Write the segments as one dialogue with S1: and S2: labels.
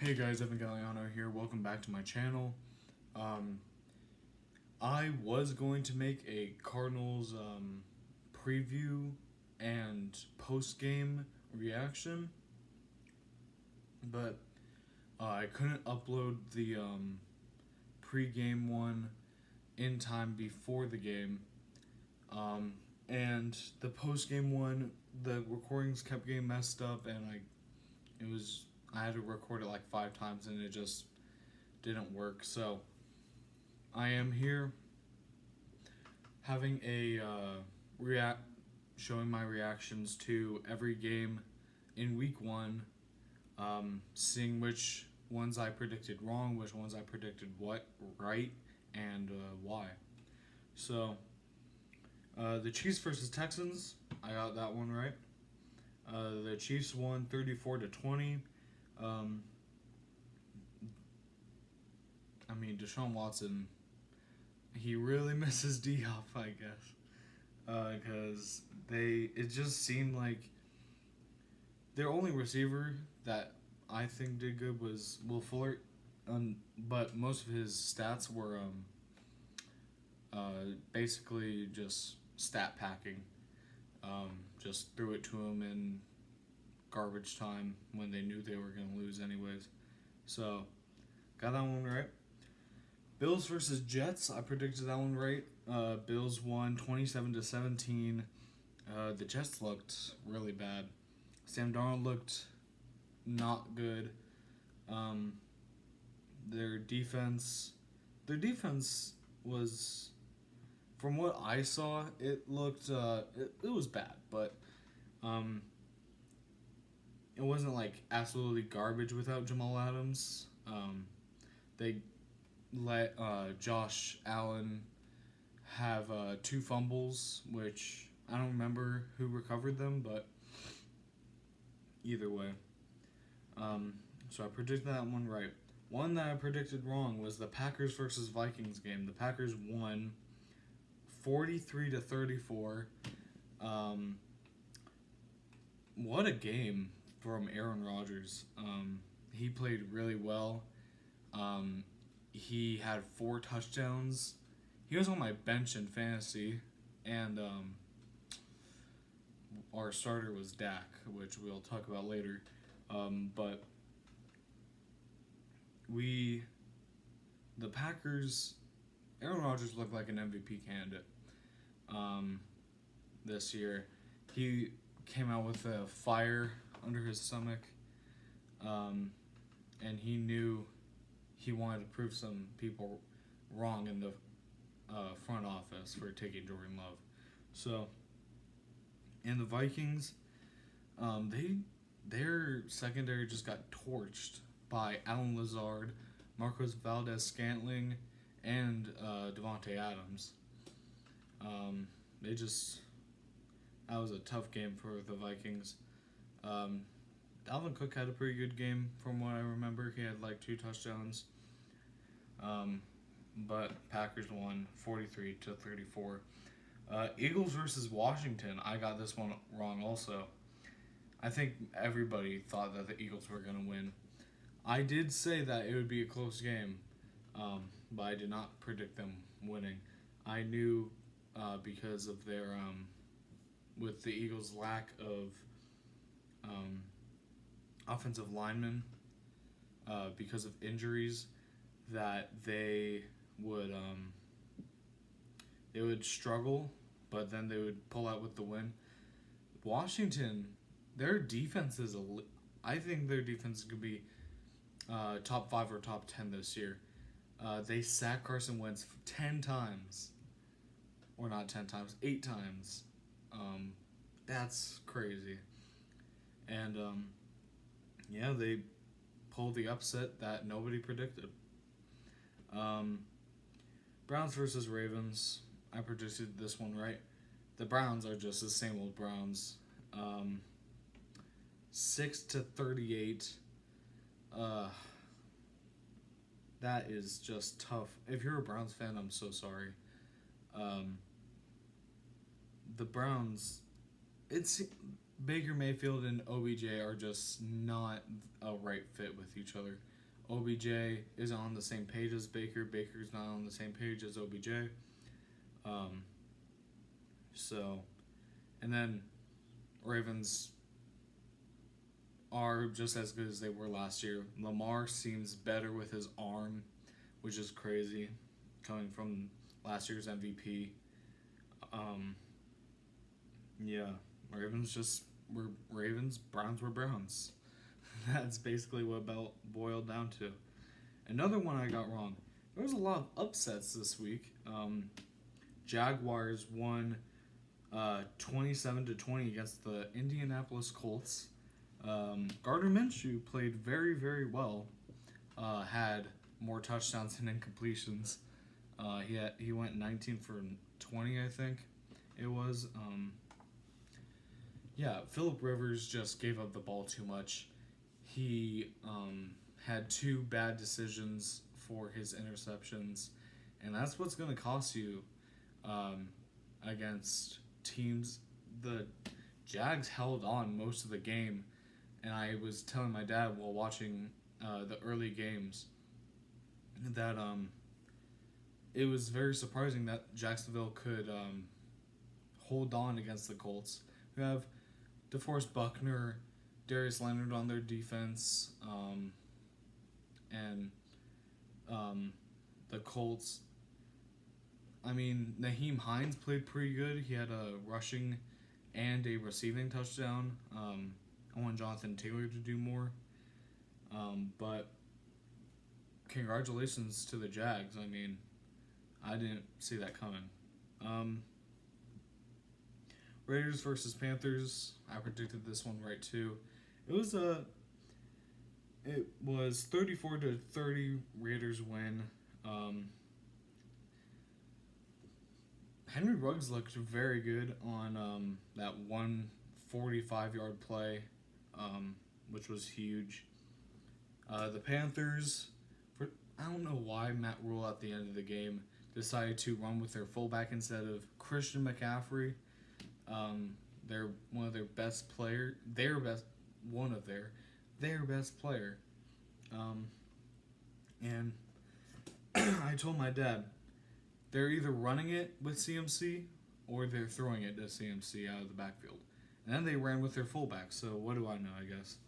S1: Hey guys, Evan Galliano here. Welcome back to my channel. I was going to make a Cardinals preview and post game reaction, but I couldn't upload the pre-game one in time before the game, and the post game one, the recordings kept getting messed up, and I had to record it like 5 times, and it just didn't work. So I am here having a showing my reactions to every game in week one, seeing which ones I predicted wrong, which ones I predicted right, and why. So the Chiefs versus Texans, I got that one right. The Chiefs won 34-20. Deshaun Watson, he really misses D-Hop, I guess, because it just seemed like their only receiver that I think did good was Will Fuller, but most of his stats were basically just stat packing. Just threw it to him in garbage time when they knew they were going to lose anyways. So, got that one right. Bills versus Jets, I predicted that one right. Bills won 27-17. The Jets looked really bad. Sam Darnold looked not good. Their defense was, from what I saw, it looked it was bad, but it wasn't like absolutely garbage without Jamal Adams. They let Josh Allen have 2 fumbles, which I don't remember who recovered them, but either way. So I predicted that one right. One that I predicted wrong was the Packers versus Vikings game. The Packers won 43-34. What a game from Aaron Rodgers. He played really well. He had 4 touchdowns. He was on my bench in fantasy, and our starter was Dak, which we'll talk about later. But the Packers, Aaron Rodgers looked like an MVP candidate this year. He came out with a fire under his stomach, and he knew he wanted to prove some people wrong in the front office for taking Jordan Love. So, and the Vikings, their secondary just got torched by Allen Lazard, Marcos Valdes-Scantling, and Devontae Adams. That was a tough game for the Vikings. Dalvin Cook had a pretty good game from what I remember. He had like 2 touchdowns. But Packers won 43-34. Eagles versus Washington. I got this one wrong also. I think everybody thought that the Eagles were going to win. I did say that it would be a close game, but I did not predict them winning. I knew because of their with the Eagles' lack of offensive linemen because of injuries, that they would struggle, but then they would pull out with the win. Washington, their defense is I think their defense could be top 5 or top 10 this year. They sacked Carson Wentz 10 times, or not 10 times, 8 times. That's crazy. And they pulled the upset that nobody predicted. Browns versus Ravens. I predicted this one right. The Browns are just the same old Browns. 6-38. That is just tough. If you're a Browns fan, I'm so sorry. The Browns, Baker Mayfield and OBJ are just not a right fit with each other. OBJ isn't on the same page as Baker. Baker's not on the same page as OBJ. Um, so, and then Ravens are just as good as they were last year. Lamar seems better with his arm, which is crazy, coming from last year's MVP. Yeah, Ravens just were Ravens, Browns were Browns. That's basically what boiled down to. Another one I got wrong. There was a lot of upsets this week. Jaguars won 27-20 against the Indianapolis Colts. Gardner Minshew played very, very well. Had more touchdowns than incompletions. He went 19 for 20, I think it was. Phillip Rivers just gave up the ball too much. He had 2 bad decisions for his interceptions, and that's what's going to cost you against teams. The Jags held on most of the game, and I was telling my dad while watching the early games that it was very surprising that Jacksonville could hold on against the Colts, who have DeForest Buckner, Darius Leonard on their defense, and the Colts. I mean, Naheem Hines played pretty good. He had a rushing and a receiving touchdown. I want Jonathan Taylor to do more. But congratulations to the Jags. I mean, I didn't see that coming. Raiders versus Panthers. I predicted this one right too. It was 34-30 Raiders win. Henry Ruggs looked very good on that 145-yard play, which was huge. The Panthers, I don't know why Matt Rule at the end of the game decided to run with their fullback instead of Christian McCaffrey. They're one of their best player. Their best player. And I told my dad, they're either running it with CMC or they're throwing it to CMC out of the backfield. And then they ran with their fullback. So what do I know? I guess.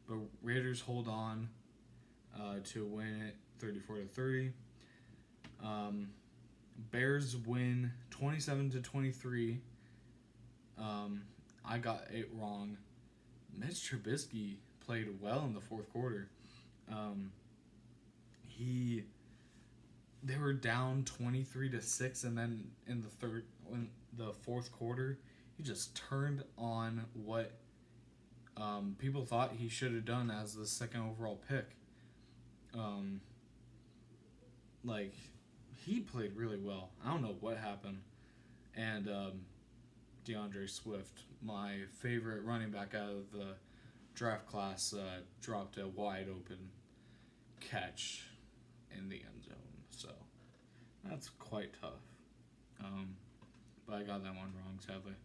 S1: But Raiders hold on to win it 34-30. Bears win 27-23. I got it wrong. Mitch Trubisky played well in the fourth quarter. They were down 23-6, and then in the fourth quarter, he just turned on what people thought he should have done as the second overall pick. He played really well. I don't know what happened. And DeAndre Swift, my favorite running back out of the draft class, dropped a wide open catch in the end zone. So that's quite tough. But I got that one wrong, sadly.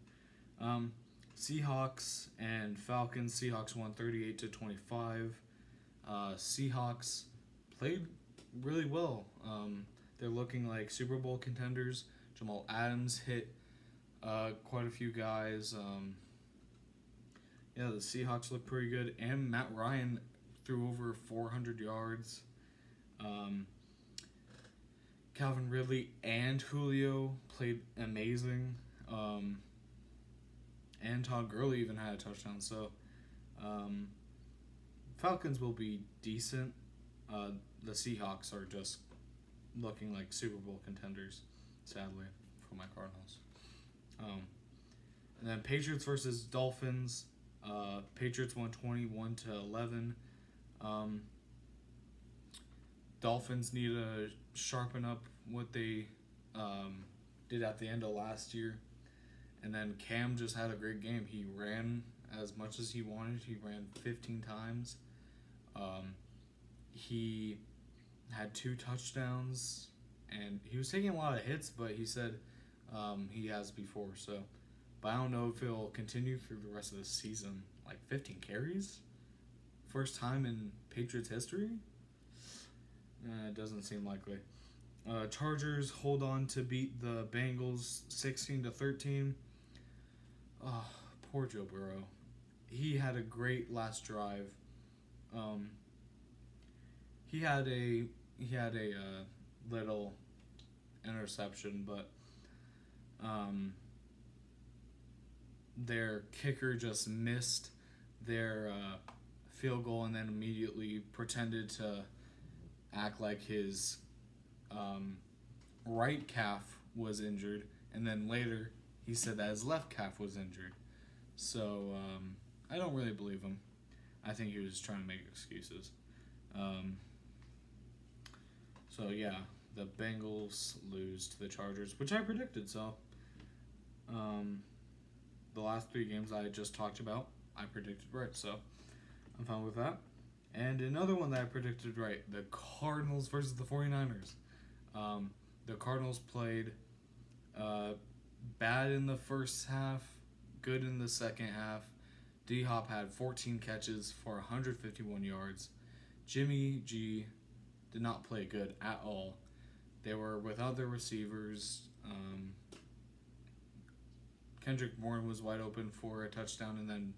S1: Seahawks and Falcons. Seahawks won 38-25. Seahawks played really well. They're looking like Super Bowl contenders. Jamal Adams hit quite a few guys. The Seahawks look pretty good. And Matt Ryan threw over 400 yards. Calvin Ridley and Julio played amazing. And Todd Gurley even had a touchdown. So, Falcons will be decent. The Seahawks are just looking like Super Bowl contenders, sadly, for my Cardinals. And then Patriots versus Dolphins. Patriots won 21-11. Dolphins need to sharpen up what they did at the end of last year. And then Cam just had a great game. He ran as much as he wanted. He ran 15 times. He had 2 touchdowns. And he was taking a lot of hits, but he said he has before. So but I don't know if it'll continue through the rest of the season. Like 15 carries? First time in Patriots history? It doesn't seem likely. Chargers hold on to beat the Bengals 16-13. Oh, poor Joe Burrow. He had a great last drive. He had a little interception, but their kicker just missed their field goal and then immediately pretended to act like his right calf was injured, and then later he said that his left calf was injured. So I don't really believe him. I think he was trying to make excuses. So yeah, the Bengals lose to the Chargers, which I predicted. So the last 3 games I just talked about, I predicted right. So I'm fine with that. And another one that I predicted right, the Cardinals versus the 49ers. The Cardinals played bad in the first half, good in the second half. D-Hop had 14 catches for 151 yards. Jimmy G did not play good at all. They were without their receivers. Kendrick Bourne was wide open for a touchdown, and then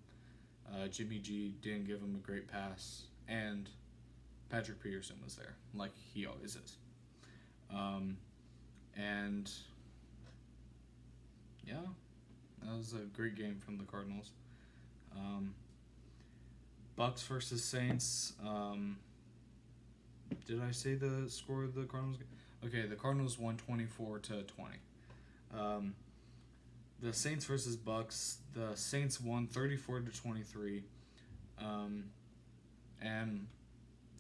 S1: Jimmy G didn't give him a great pass. And Patrick Peterson was there, like he always is. And yeah, that was a great game from the Cardinals. Bucks versus Saints. Did I say the score of the Cardinals game? Okay, the Cardinals won 24-20. The Saints versus Bucks. The Saints won 34-23. And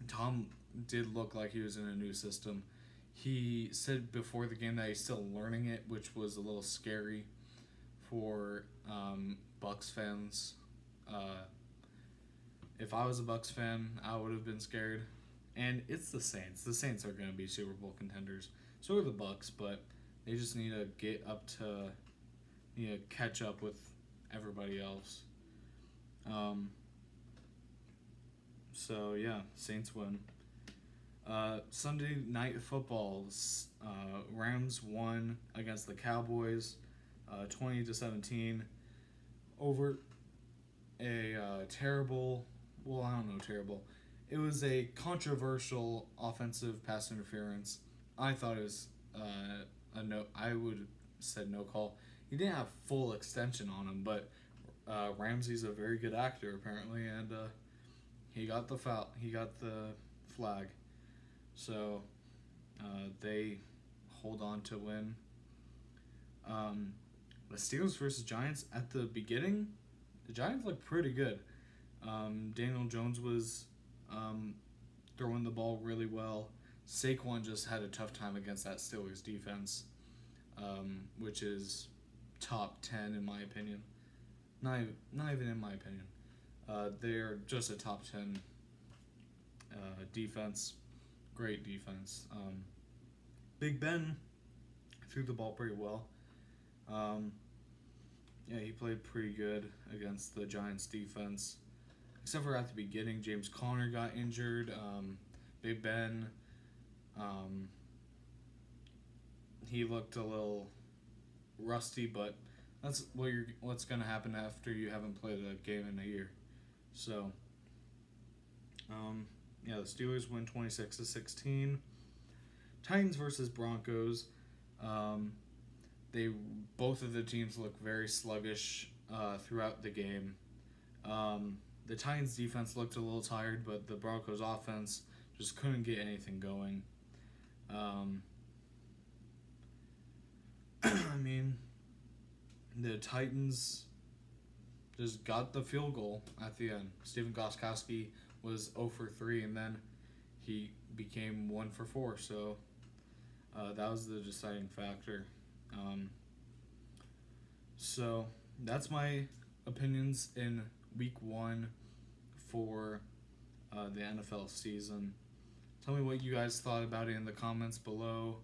S1: Tom did look like he was in a new system. He said before the game that he's still learning it, which was a little scary for Bucks fans. If I was a Bucks fan, I would have been scared. And it's the Saints. The Saints are going to be Super Bowl contenders. So are the Bucks, but they just need to catch up with everybody else. So yeah, Saints win. Sunday Night Football. Rams won against the Cowboys, 20-17, over a terrible. Well, I don't know, terrible. It was a controversial offensive pass interference. I thought it was a no. I would said no call. He didn't have full extension on him, but Ramsey's a very good actor apparently, and he got the foul. He got the flag. So they hold on to win. The Steelers versus Giants at the beginning, the Giants looked pretty good. Daniel Jones was throwing the ball really well. Saquon just had a tough time against that Steelers defense, which is top 10 in my opinion. Not even in my opinion. They're just a top 10 defense. Great defense. Big Ben threw the ball pretty well. Yeah, he played pretty good against the Giants defense. Except for at the beginning, James Conner got injured. Big Ben, he looked a little rusty, but that's what's going to happen after you haven't played a game in a year. So, yeah, the Steelers win 26-16. Titans versus Broncos. Both of the teams look very sluggish throughout the game. The Titans defense looked a little tired, but the Broncos offense just couldn't get anything going. I mean, the Titans just got the field goal at the end. Stephen Gostkowski was 0 for 3, and then he became 1 for 4. So that was the deciding factor. So that's my opinions in Week 1 for the NFL season. Tell me what you guys thought about it in the comments below.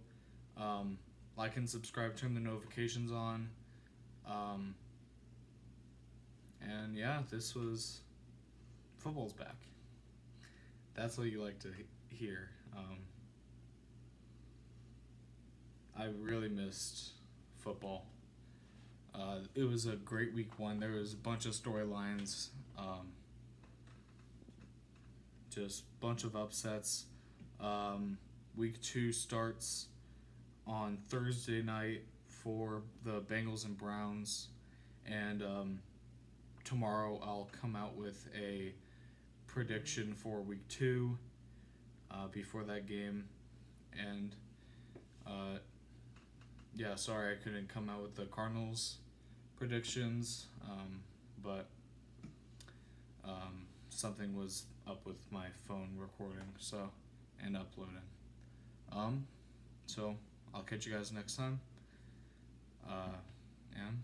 S1: Like and subscribe, turn the notifications on. And yeah, this was football's back. That's what you like to hear. I really missed football. It was a great week one. There was a bunch of storylines, just bunch of upsets. Week two starts on Thursday night for the Bengals and Browns, and tomorrow I'll come out with a prediction for week two before that game, and yeah, sorry I couldn't come out with the Cardinals predictions, but something was up with my phone recording, and uploading. So I'll catch you guys next time. And